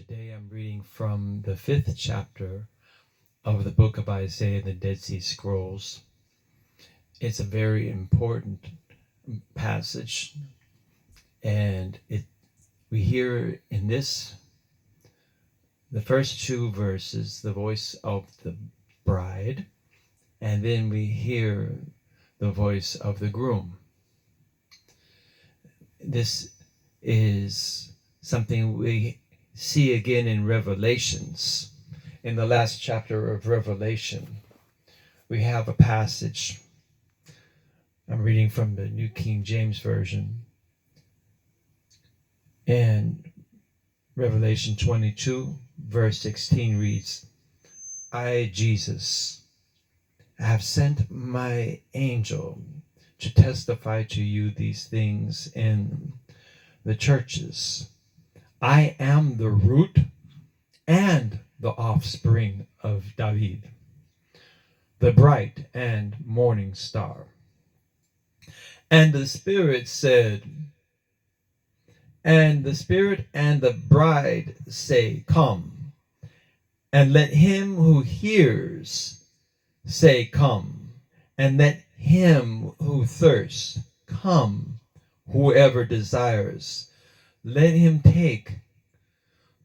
Today I'm reading from the 5th chapter of the book of Isaiah, the Dead Sea Scrolls. It's a very important passage, and we hear in the first two verses, the voice of the bride, and then we hear the voice of the groom. This is something we see again in Revelations. In the last chapter of Revelation, we have a passage. I'm reading from the New King James Version. And Revelation 22, verse 16 reads, I, Jesus, have sent my angel to testify to you these things in the churches. I am the root and the offspring of David, the bright and morning star. And the Spirit said, and the Spirit and the bride say, come. And let him who hears say, come. And let him who thirsts come. Whoever desires, let him take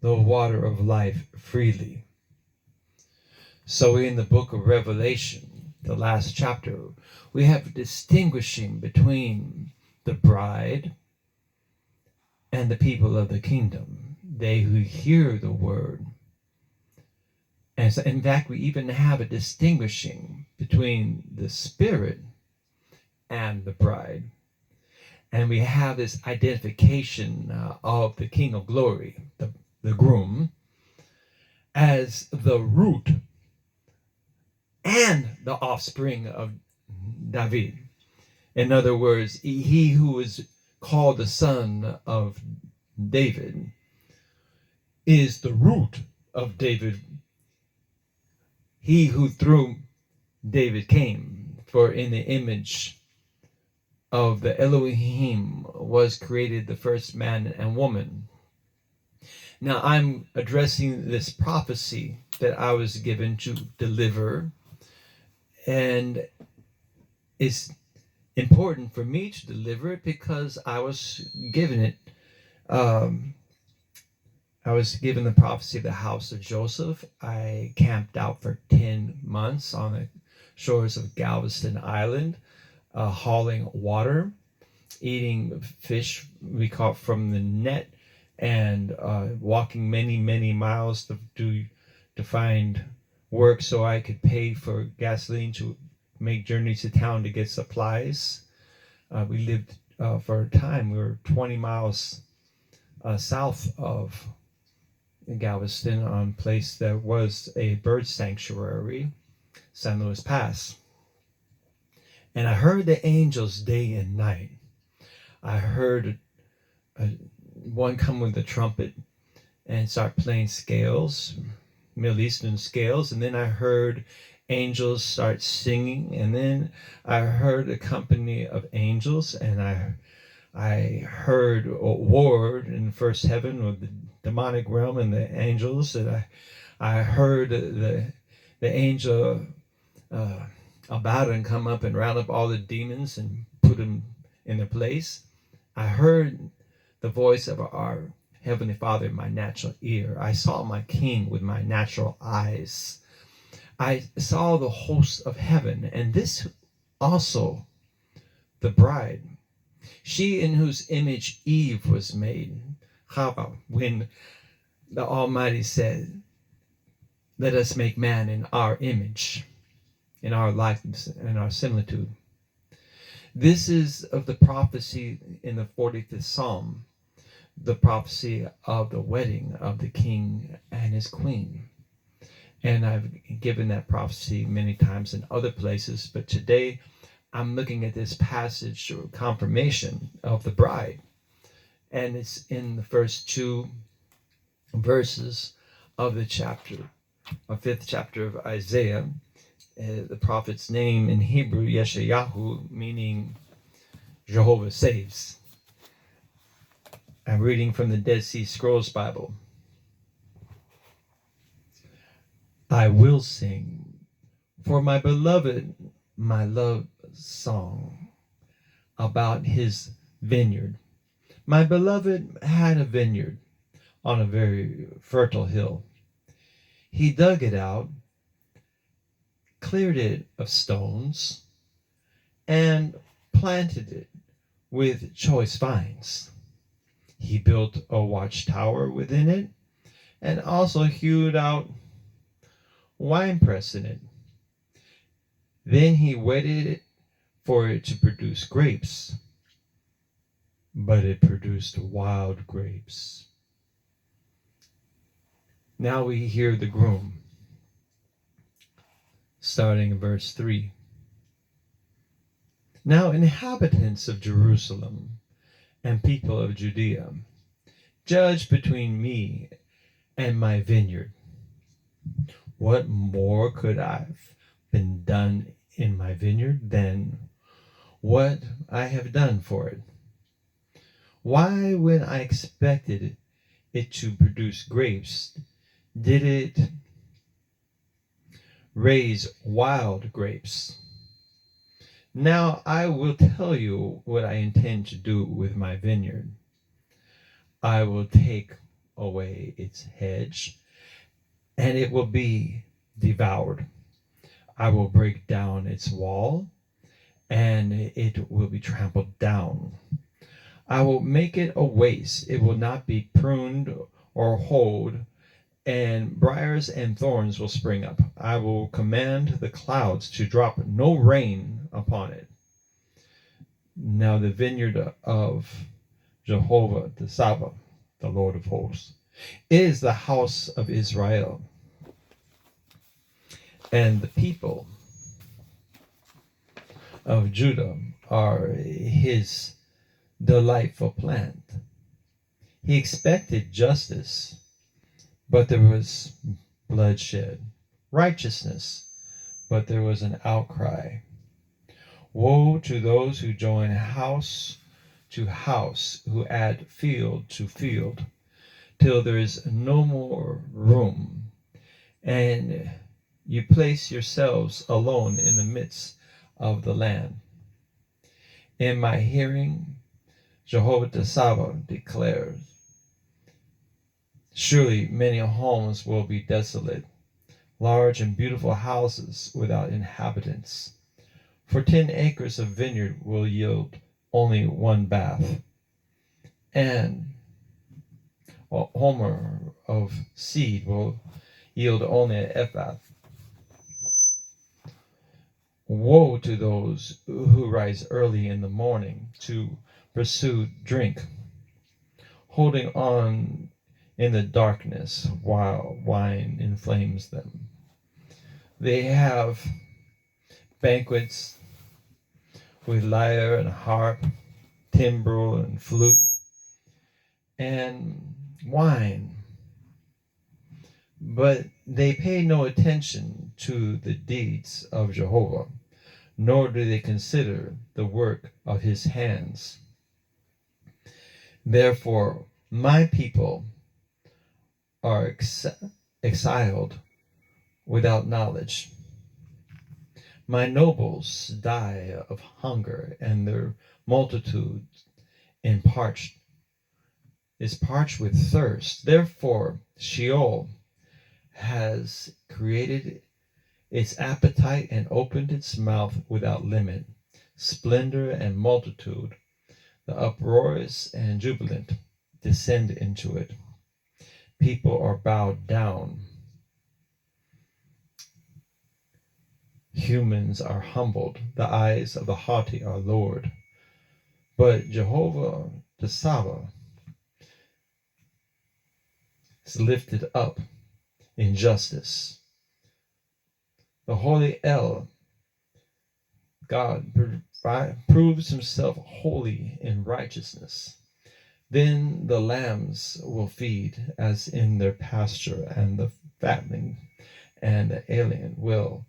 the water of life freely. So in the book of Revelation, the last chapter, we have distinguishing between the bride and the people of the kingdom, they who hear the word. And so, in fact, we even have a distinguishing between the Spirit and the bride. And we have this identification of the King of Glory, the groom, as the root and the offspring of David. In other words, he who is called the son of David is the root of David, he who through David came. For in the image of the Elohim was created the first man and woman. Now I'm addressing this prophecy that I was given to deliver, and it's important for me to deliver it because I was given it. I was given the prophecy of the house of Joseph. I camped out for 10 months on the shores of Galveston Island, hauling water, eating fish we caught from the net, and walking many, many miles to find work so I could pay for gasoline to make journeys to town to get supplies. We lived for a time, we were 20 miles south of Galveston on a place that was a bird sanctuary, San Luis Pass. And I heard the angels day and night. I heard one come with a trumpet and start playing scales, Middle Eastern scales, and then I heard angels start singing, and then I heard a company of angels, and I heard a war in the first heaven with the demonic realm and the angels, and I heard the angel Abaddon come up and round up all the demons and put them in their place. I heard the voice of our Heavenly Father in my natural ear. I saw my King with my natural eyes. I saw the hosts of heaven, and this also the bride, she in whose image Eve was made, Chava, when the Almighty said, let us make man in our image, in our likeness, in our similitude. This is of the prophecy in the 45th Psalm, the prophecy of the wedding of the king and his queen. And I've given that prophecy many times in other places, but today I'm looking at this passage or confirmation of the bride. And it's in the first two verses of the chapter, a 5th chapter of Isaiah. The prophet's name in Hebrew, Yeshayahu, meaning Jehovah saves. I'm reading from the Dead Sea Scrolls Bible. I will sing for my beloved my love song about his vineyard. My beloved had a vineyard on a very fertile hill. He dug it out, cleared it of stones, and planted it with choice vines. He built a watchtower within it and also hewed out winepress in it. Then he waited it for it to produce grapes, but it produced wild grapes. Now we hear the groom, starting in verse 3. Now, inhabitants of Jerusalem and people of Judea, judge between me and my vineyard. What more could have been done in my vineyard than what I have done for it? Why, when I expected it to produce grapes, did it raise wild grapes? Now I will tell you what I intend to do with my vineyard. I will take away its hedge, and it will be devoured. I will break down its wall, and it will be trampled down. I will make it a waste. It will not be pruned or hoed, and briars and thorns will spring up. I will command the clouds to drop no rain upon it. Now the vineyard of Jehovah, the Sabbath, the Lord of hosts, is the house of Israel, and the people of Judah are his delightful plant. He expected justice, but there was bloodshed, righteousness, but there was an outcry. Woe to those who join house to house, who add field to field, till there is no more room, and you place yourselves alone in the midst of the land. In my hearing, Jehovah the Sabbath declares, surely many homes will be desolate, large and beautiful houses without inhabitants. For 10 acres of vineyard will yield only one bath, and a homer of seed will yield only an ephah. Woe to those who rise early in the morning to pursue drink, holding on in the darkness while wine inflames them. They have banquets with lyre and harp, timbrel and flute, and wine, but they pay no attention to the deeds of Jehovah, nor do they consider the work of his hands. Therefore, my people are exiled without knowledge. My nobles die of hunger, and their multitude is parched with thirst. Therefore, Sheol has created its appetite and opened its mouth without limit. Splendor and multitude, the uproarious and jubilant, descend into it. People are bowed down. Humans are humbled. The eyes of the haughty are lowered. But Jehovah the Sabbath is lifted up in justice. The Holy El, God, proves himself holy in righteousness. Then the lambs will feed as in their pasture, and the fatling and the alien will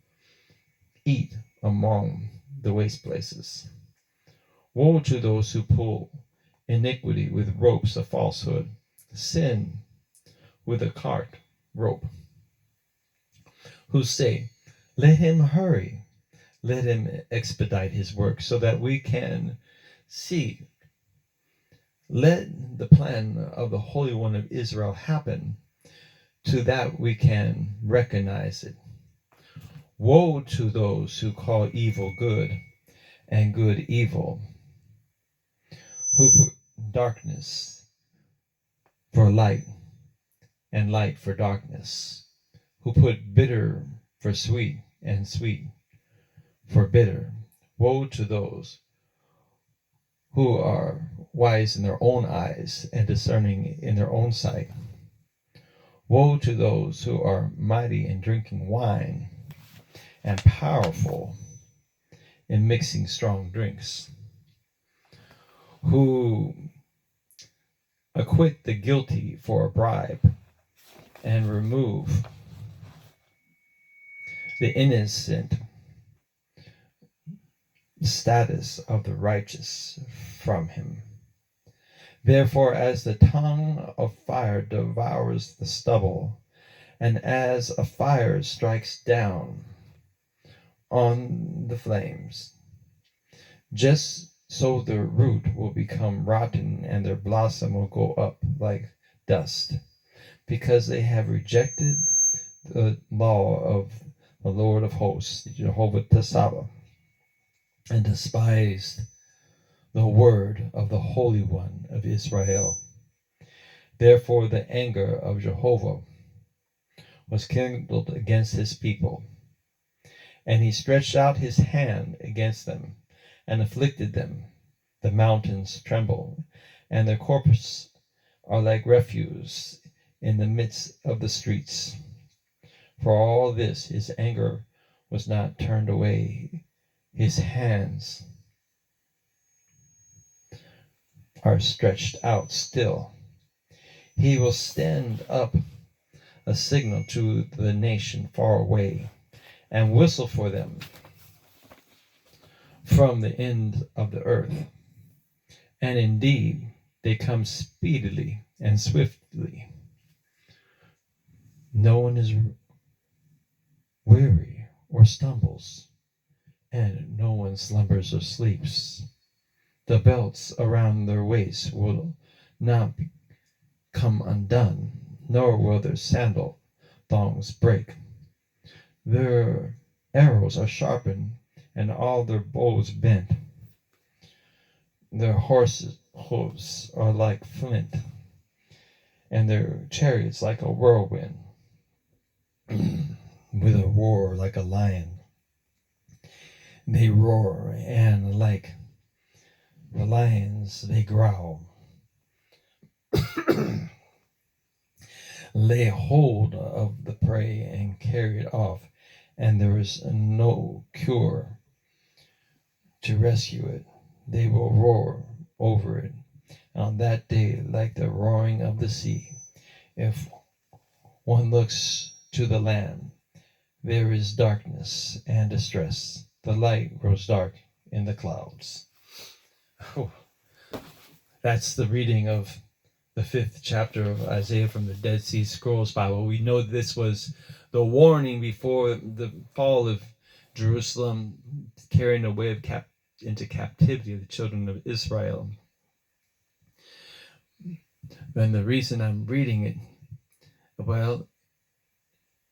eat among the waste places. Woe to those who pull iniquity with ropes of falsehood, sin with a cart rope. who say, let him hurry, let him expedite his work so that we can see. Let the plan of the Holy One of Israel happen, to that we can recognize it. Woe to those who call evil good and good evil, who put darkness for light and light for darkness, who put bitter for sweet and sweet for bitter. Woe to those who are wise in their own eyes and discerning in their own sight. Woe to those who are mighty in drinking wine and powerful in mixing strong drinks, who acquit the guilty for a bribe and remove the innocent status of the righteous from him. Therefore, as the tongue of fire devours the stubble, and as a fire strikes down on the flames, just so their root will become rotten and their blossom will go up like dust, because they have rejected the law of the Lord of hosts, Yehovah Tasaba, and despised the word of the Holy One of Israel. Therefore the anger of Jehovah was kindled against his people, and he stretched out his hand against them and afflicted them. The mountains tremble, and their corpses are like refuse in the midst of the streets. For all this his anger was not turned away. His hands are stretched out still. He will stand up a signal to the nation far away and whistle for them from the end of the earth. And indeed, they come speedily and swiftly. No one is weary or stumbles, and no one slumbers or sleeps. The belts around their waists will not come undone, nor will their sandal thongs break. Their arrows are sharpened, and all their bows bent. Their horses' hoofs are like flint, and their chariots like a whirlwind, with a roar like a lion. They roar, and like the lions they growl. Lay hold of the prey and carry it off, and there is no cure to rescue it. They will roar over it on that day like the roaring of the sea. If one looks to the land, there is darkness and distress. The light grows dark in the clouds. Oh, that's the reading of the 5th chapter of Isaiah from the Dead Sea Scrolls Bible. We know this was the warning before the fall of Jerusalem, carrying away into captivity of the children of Israel. And the reason I'm reading it, well,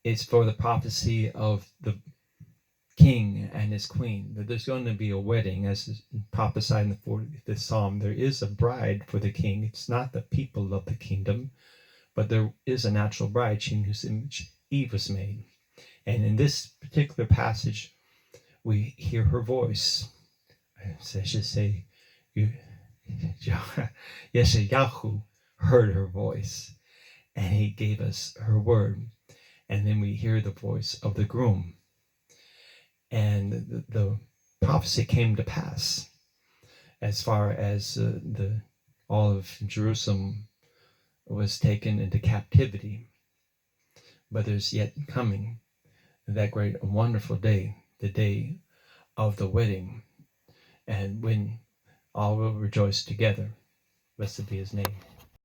it's for the prophecy of the king and his queen, that there's going to be a wedding, as is prophesied in the 45th Psalm. There is a bride for the king. It's not the people of the kingdom, but there is a natural bride, in whose image Eve was made. And in this particular passage, we hear her voice. So I should say, Yeshayahu heard her voice, and he gave us her word. And then we hear the voice of the groom. And the prophecy came to pass as far as all of Jerusalem was taken into captivity. But there's yet coming that great and wonderful day, the day of the wedding, and when all will rejoice together. Blessed be his name.